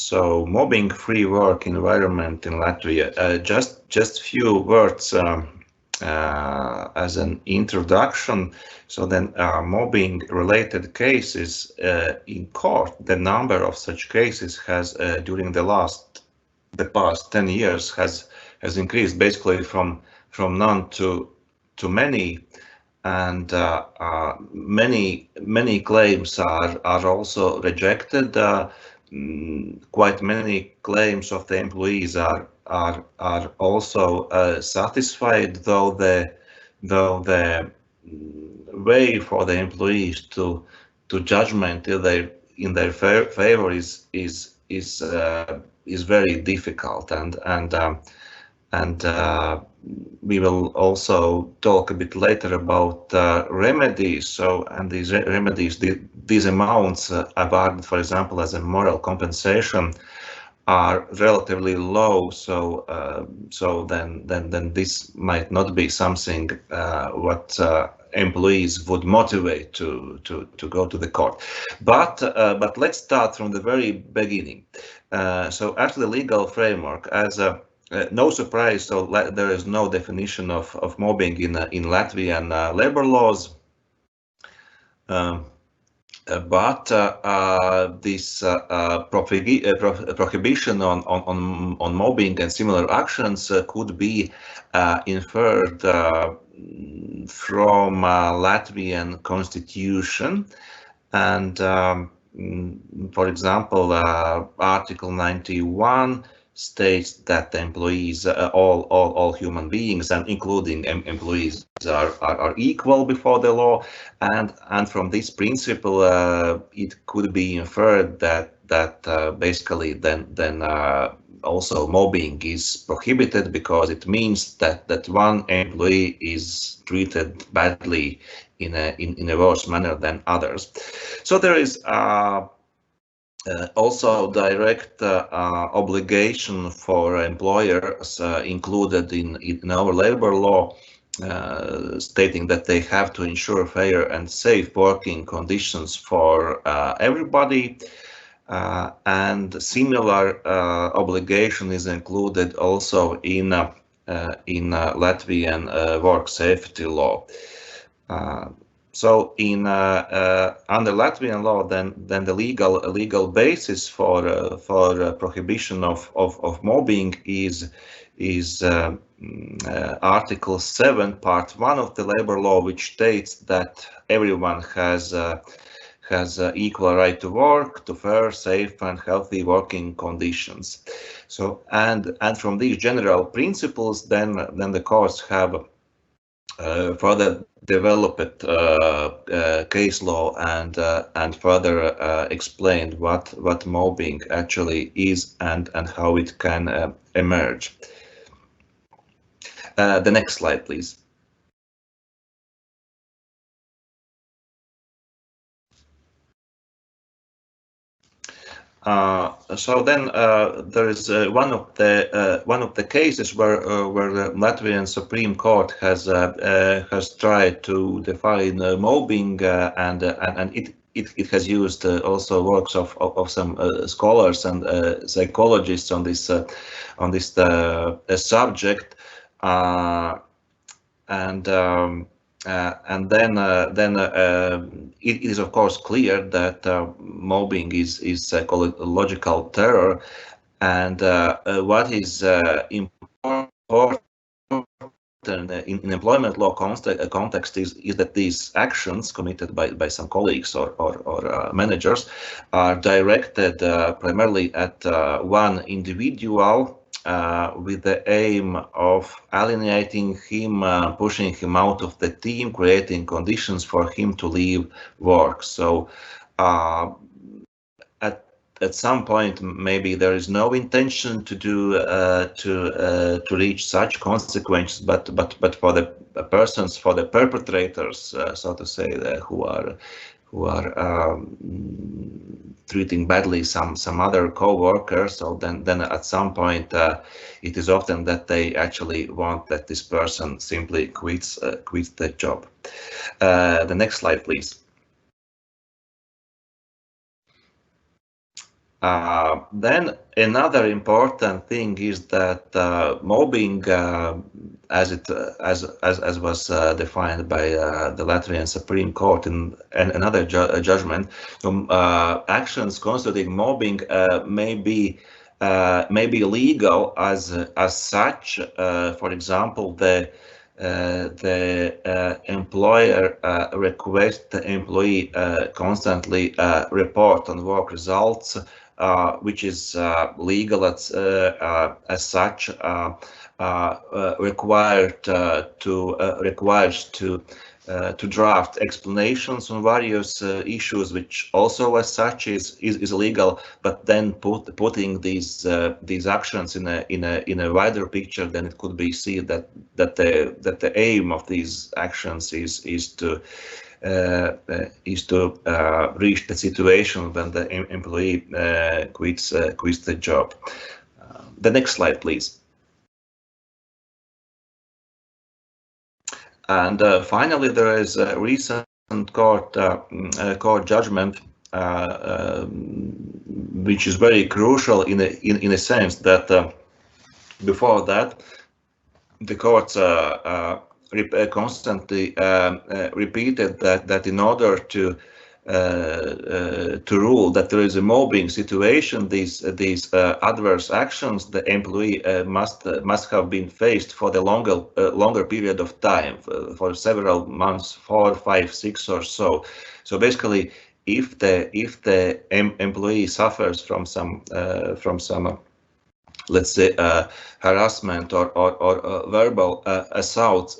So mobbing-free work environment in Latvia. Just few words as an introduction. So then mobbing-related cases in court, the number of such cases has during the past 10 years has increased basically from none to many, and many claims are also rejected. Quite many claims of the employees are also satisfied, though the way for the employees to judgment in their favor is very difficult, and we will also talk a bit later about remedies. So, and these remedies, these amounts awarded, for example, as a moral compensation, are relatively low. So then this might not be something what employees would motivate to go to the court. But let's start from the very beginning. So after the legal framework, as no surprise, so there is no definition of mobbing in Latvian labor laws. But this prohibition on mobbing and similar actions could be inferred from Latvian constitution, and for example, Article 91 states that the employees, all human beings, and including employees, are equal before the law, and from this principle, it could be inferred that basically then also mobbing is prohibited, because it means that one employee is treated badly in a worse manner than others. So there is also direct obligation for employers included in our labor law, stating that they have to ensure fair and safe working conditions for everybody, and similar obligation is included also in Latvian work safety law. So under Latvian law, then the legal basis for prohibition of mobbing is Article 7, Part 1 of the labor law, which states that everyone has equal right to work, to fair, safe, and healthy working conditions. So and from these general principles, then the courts have further developed case law and further explained what mobbing actually is and how it can emerge. The next slide, please. So then there is one of the cases where the Latvian Supreme Court has tried to define mobbing, and it has used also works of some scholars and psychologists on this subject, and then it is of course clear that mobbing is psychological terror, and what is important in employment law context is that these actions committed by some colleagues or managers are directed primarily at one individual, with the aim of alienating him, pushing him out of the team, creating conditions for him to leave work. So at some point, maybe there is no intention to do to reach such consequences, but for the persons, for the perpetrators, so to say, who are treating badly some other co-workers, so then at some point it is often that they actually want that this person simply quits the job. The next slide, please. Then another important thing is that mobbing, as was defined by the Latvian Supreme Court in another judgment, actions constituting mobbing may be legal as such. For example, the employer requests the employee constantly report on work results, which is legal as such, requires to draft explanations on various issues, which also as such is legal. But then putting these actions in a wider picture, then it could be seen that the aim of these actions is to reach the situation when the employee quits the job. The next slide, please. And finally, there is a recent court judgment, which is very crucial in a sense that before that, the courts constantly repeated that in order to rule that there is a mobbing situation, these adverse actions the employee must have been faced for the longer period of time, for several months, 4, 5, 6 or so. So basically, if the employee suffers from some let's say harassment or verbal assaults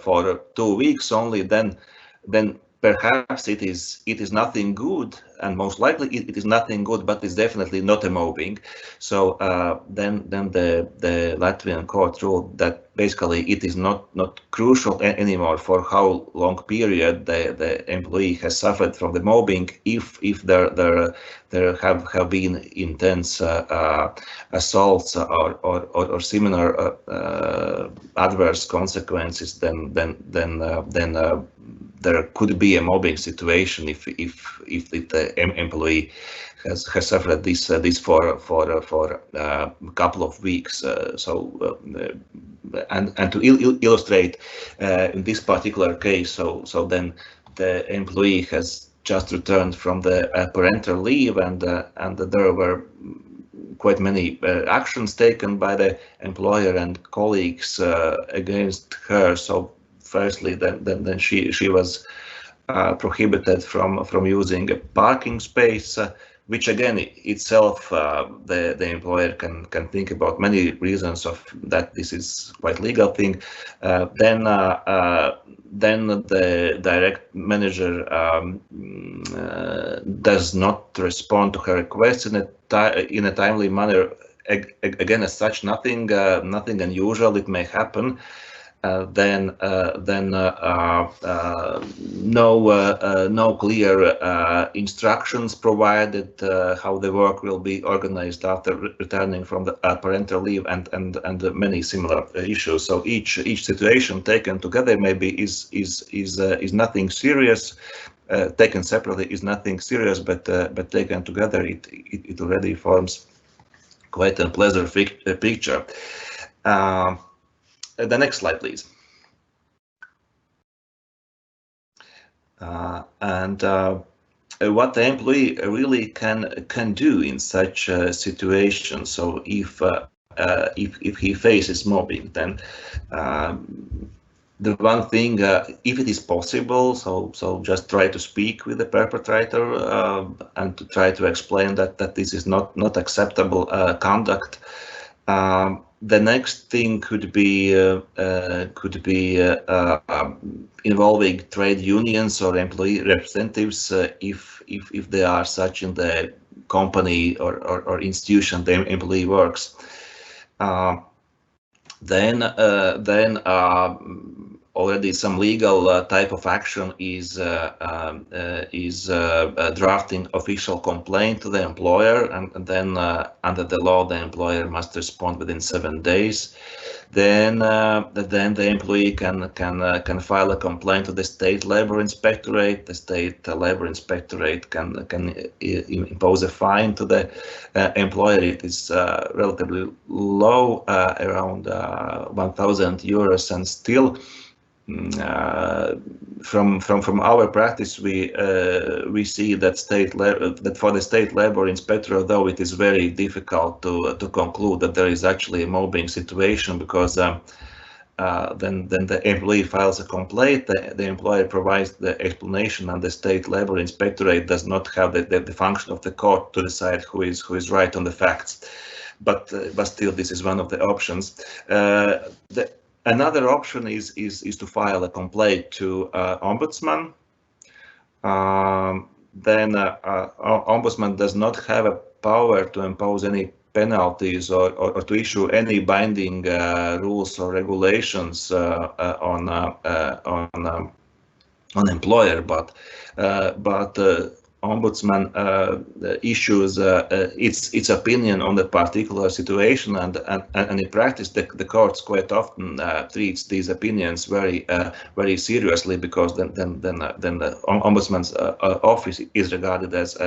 for 2 weeks only, then perhaps it is nothing good, and most likely it is nothing good, but it's definitely not a mobbing. So then the Latvian court ruled that basically it is not crucial anymore for how long period the employee has suffered from the mobbing, if there have been intense assaults or similar adverse consequences, then there could be a mobbing situation if the employee has suffered this for a couple of weeks. And to illustrate in this particular case, so then the employee has just returned from the parental leave, and there were quite many actions taken by the employer and colleagues against her. So firstly, then she was prohibited from using a parking space, which again itself the employer can think about many reasons of that this is quite legal thing. Then the direct manager does not respond to her requests in a timely manner. Again, as such, nothing unusual. It may happen. Then no clear instructions provided how the work will be organized after returning from the parental leave, and many similar issues. So each situation taken together maybe is nothing serious. Taken separately is nothing serious, but taken together it already forms quite a pleasant picture. The next slide, please. What the employee really can do in such a situation. So if he faces mobbing, then the one thing, if it is possible, so just try to speak with the perpetrator and to try to explain that this is not acceptable conduct. The next thing could be involving trade unions or employee representatives if they are such in the company or institution the employee works. Then already some legal type of action is drafting official complaint to the employer, and then under the law the employer must respond within 7 days. Then the employee can file a complaint to the state labor inspectorate. The state labor inspectorate can impose a fine to the employer. It is relatively low, around 1,000 euros, and still from our practice, we see that for the state labor inspector, although it is very difficult to conclude that there is actually a mobbing situation, because then the employee files a complaint, the employer provides the explanation, and the state labor inspectorate does not have the function of the court to decide who is right on the facts. But still, this is one of the options. Another option is to file a complaint to ombudsman. Then ombudsman does not have a power to impose any penalties or to issue any binding rules or regulations on employer, but ombudsman issues its opinion on the particular situation, and in practice the courts quite often treats these opinions very seriously, because then the ombudsman's office is regarded as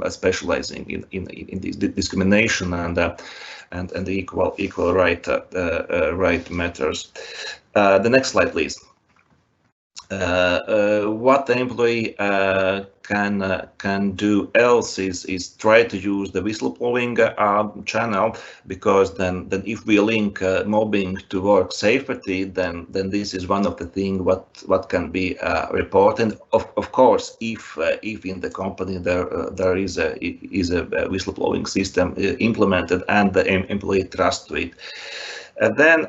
specializing in this discrimination and the equal right matters. The next slide, please. What the employee can do else is try to use the whistleblowing channel, because then if we link mobbing to work safety, then this is one of the things what can be reported. Of course, if in the company there is a whistleblowing system implemented and the employee trusts to it, and then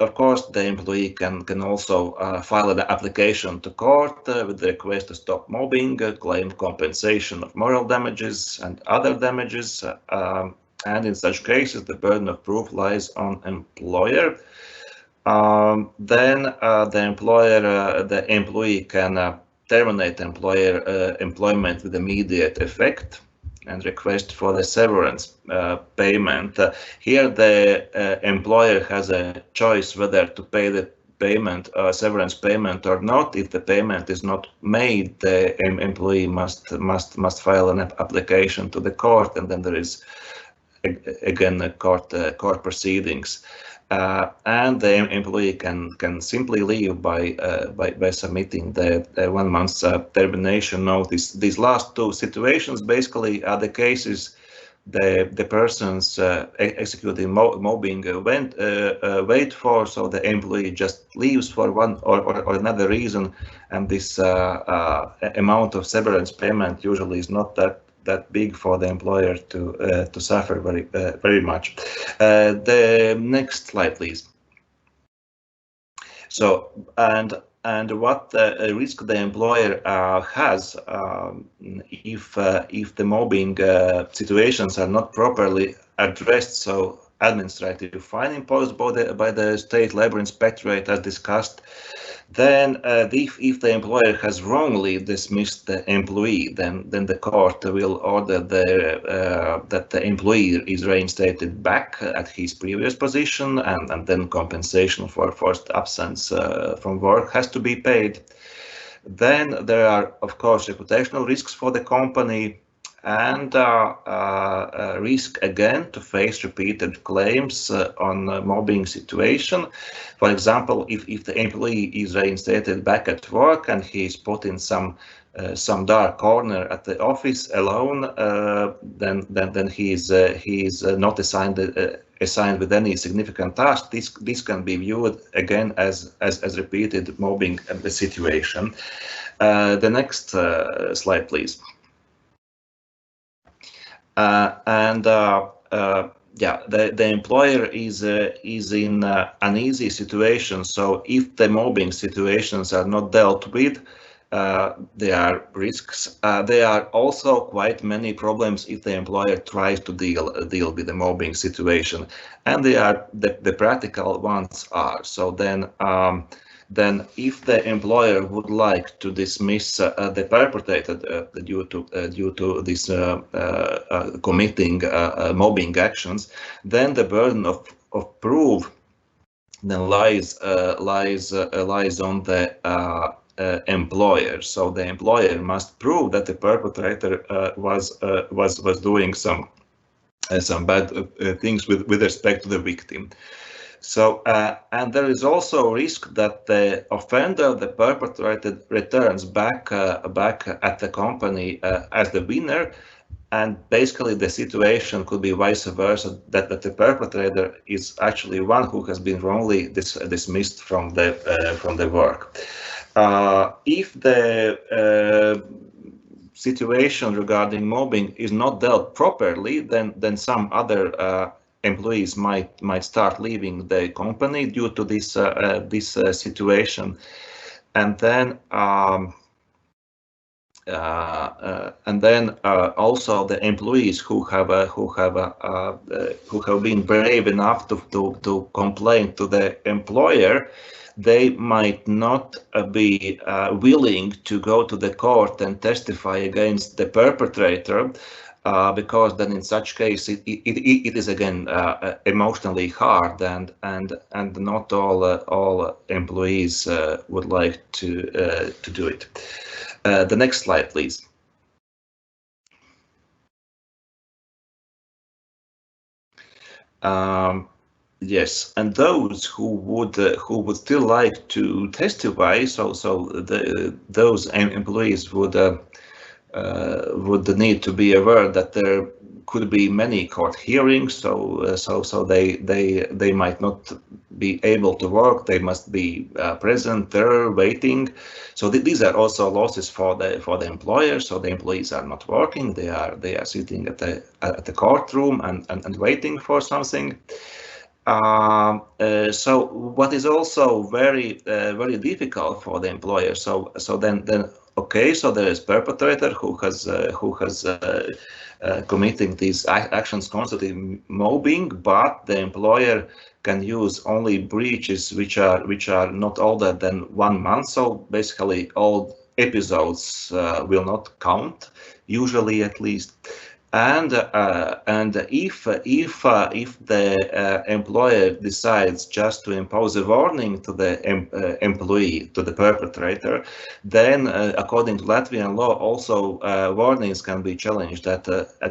of course, the employee can also file an application to court with the request to stop mobbing, claim compensation of moral damages and other damages, and in such cases the burden of proof lies on employer. Then the employee can terminate employment with immediate effect and request for the severance payment. Here the employer has a choice whether to pay the payment, severance payment, or not. If the payment is not made, the employee must file an application to the court, and then there is again a court proceedings. And the employee can simply leave by submitting the 1 month's termination notice. These last two situations basically are the cases the persons executing mobbing wait for, so the employee just leaves for one or another reason, and this amount of severance payment usually is not that big for the employer to suffer very much. The next slide, please. So and what risk the employer has if the mobbing situations are not properly addressed. So administrative fine imposed by the state labor inspectorate, as discussed. Then if the employer has wrongly dismissed the employee, then the court will order that the employee is reinstated back at his previous position, and then compensation for forced absence from work has to be paid. Then there are, of course, reputational risks for the company, and risk again to face repeated claims on mobbing situation. For example, if the employee is reinstated back at work and he is put in some dark corner at the office alone, then he is not assigned with any significant task. This can be viewed again as repeated mobbing situation. The next slide, please. The employer is in an uneasy situation. So if the mobbing situations are not dealt with, there are risks. There are also quite many problems if the employer tries to deal with the mobbing situation, and they are the practical ones are. So then then if the employer would like to dismiss the perpetrator due to this committing mobbing actions, then the burden of proof then lies on the employer. So the employer must prove that the perpetrator was doing some bad things with respect to the victim. So and there is also a risk that the offender, the perpetrator, returns back at the company as the winner. And basically, the situation could be vice versa, that the perpetrator is actually one who has been wrongly dismissed from the work. If the situation regarding mobbing is not dealt properly, then some other employees might start leaving the company due to this situation, and then. Also the employees who have been brave enough to complain to the employer, they might not be willing to go to the court and testify against the perpetrator, because then in such case it is again emotionally hard, and not all employees would like to do it. The next slide, please. Yes, and those who would still like to testify, those employees would need to be aware that there could be many court hearings, so they might not be able to work. They must be present there waiting. So these are also losses for the employer. So the employees are not working. They are sitting at the courtroom and waiting for something. So what is also very difficult for the employer. So then okay, so there is perpetrator who has committing these actions constantly mobbing, but the employer can use only breaches which are not older than 1 month. So basically all episodes will not count, usually at least. And if the employer decides just to impose a warning to the employee, to the perpetrator, then according to Latvian law, also warnings can be challenged at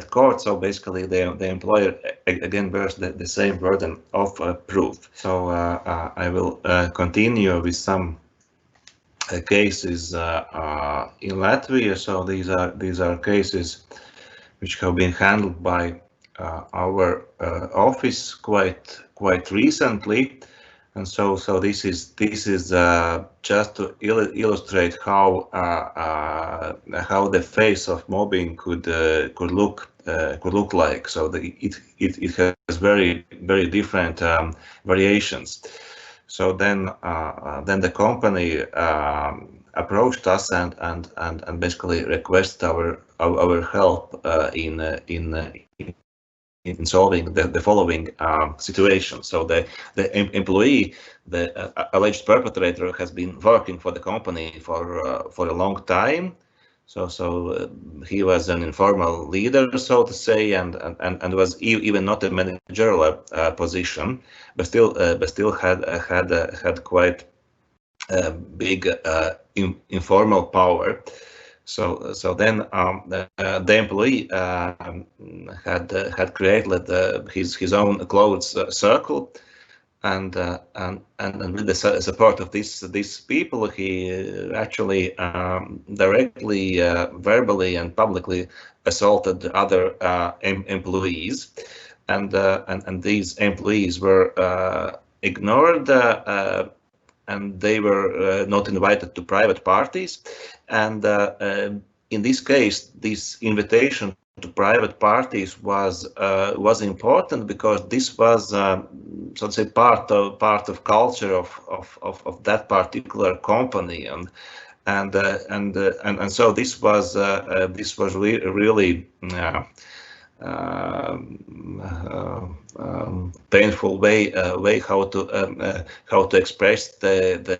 court. So basically, the employer again bears the same burden of proof. So I will continue with some cases in Latvia. So these are cases which have been handled by our office quite recently, and so this is just to illustrate how the face of mobbing could look like. So it has very different variations. So then the company approached us and basically requested our help in solving the following situation. So the employee, the alleged perpetrator, has been working for the company for a long time. So he was an informal leader, so to say, and was even not a managerial position, but still had quite big informal power. So then the employee had created his own clothes circle, and with the support of these people, he actually directly, verbally, and publicly assaulted other employees, and these employees were ignored. And they were not invited to private parties. And in this case, this invitation to private parties was important, because this was, so to say, part of culture of that particular company, and so this was really painful way how to express the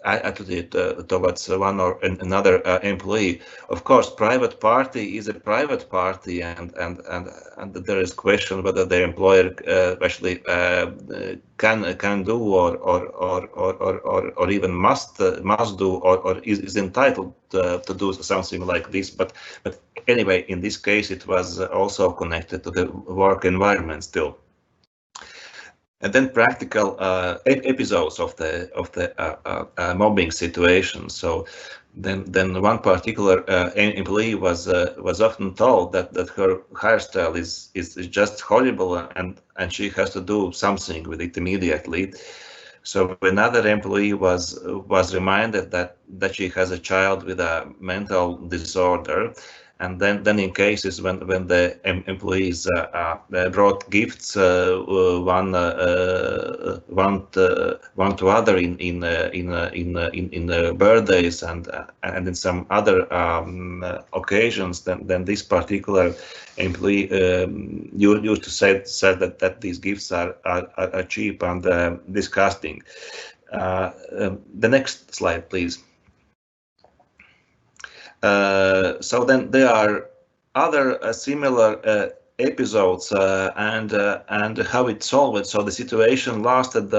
attitude towards one or another employee. Of course, private party is a private party, and there is question whether the employer actually can do or even must do or is entitled to do something like this. But anyway, in this case, it was also connected to the work environment still. And then practical episodes of the mobbing situation. So then one particular employee was often told that her hairstyle is just horrible and she has to do something with it immediately. So another employee was reminded that she has a child with a mental disorder. And then in cases when the employees brought gifts one to other in birthdays and in some other occasions, then this particular employee used to say that these gifts are cheap and disgusting. The next slide, please. So then there are other similar episodes and how it solved. So the situation lasted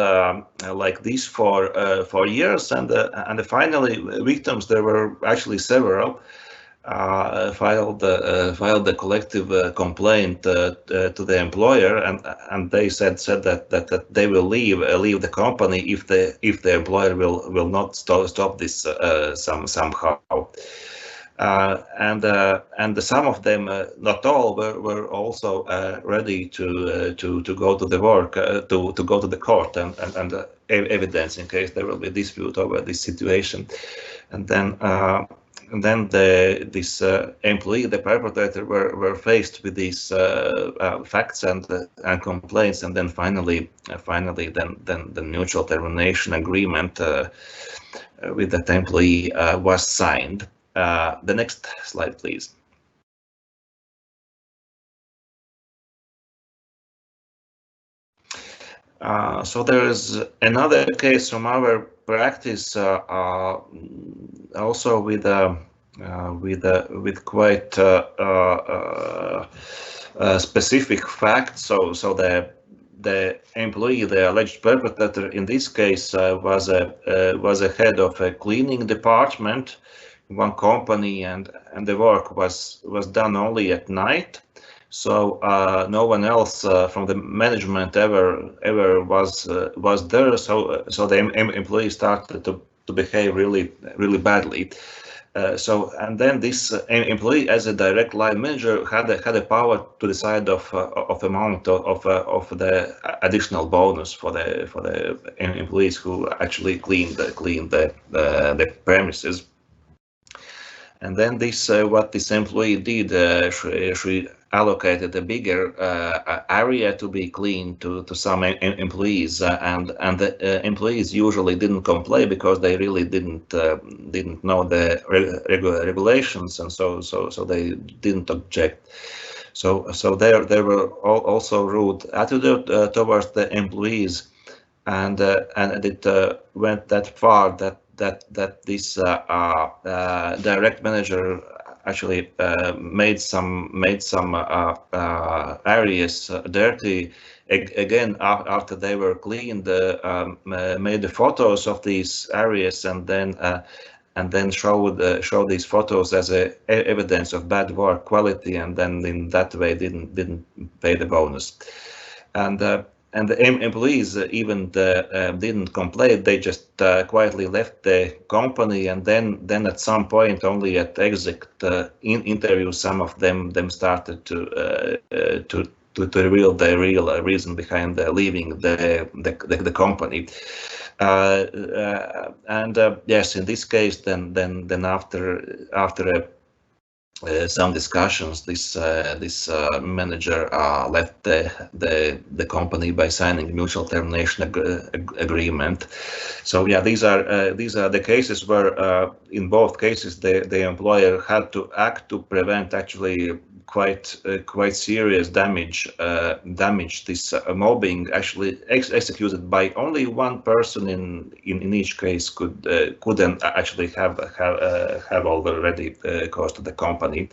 like this for years, and finally victims, there were actually several, filed the collective complaint to the employer, and they said that they will leave the company if the employer will not stop this somehow. And some of them, not all, were also ready to go to the work, to go to the court and evidence in case there will be a dispute over this situation. And then this employee, the perpetrator, were faced with these facts and complaints, and then finally the mutual termination agreement with that employee was signed. The next slide, please. So there is another case from our practice, also with quite specific facts. So the employee, the alleged perpetrator in this case, was a head of a cleaning department in one company, and the work was done only at night. So no one else from the management ever was there. So the employee started to behave really badly. And then this employee, as a direct line manager, had a power to decide of amount of the additional bonus for the employees who actually cleaned the premises. And then what this employee did, she allocated a bigger area to be cleaned to some employees, and the employees usually didn't complain because they really didn't know the regulations, and so they didn't object. So there were also rude attitude towards the employees, and it went that far that this direct manager actually made some areas dirty again after they were cleaned. Made the photos of these areas and then show these photos as evidence of bad work quality, and then in that way didn't pay the bonus. And the employees even didn't complain. They just quietly left the company, and then at some point, only at exit interviews, some of them started to reveal the real reason behind leaving the company. Yes, in this case, then after some discussions, this manager left the company by signing mutual termination agreement. So yeah, these are the cases where in both cases the employer had to act to prevent actually quite serious damage. This mobbing actually executed by only one person in each case couldn't actually have already caused the company.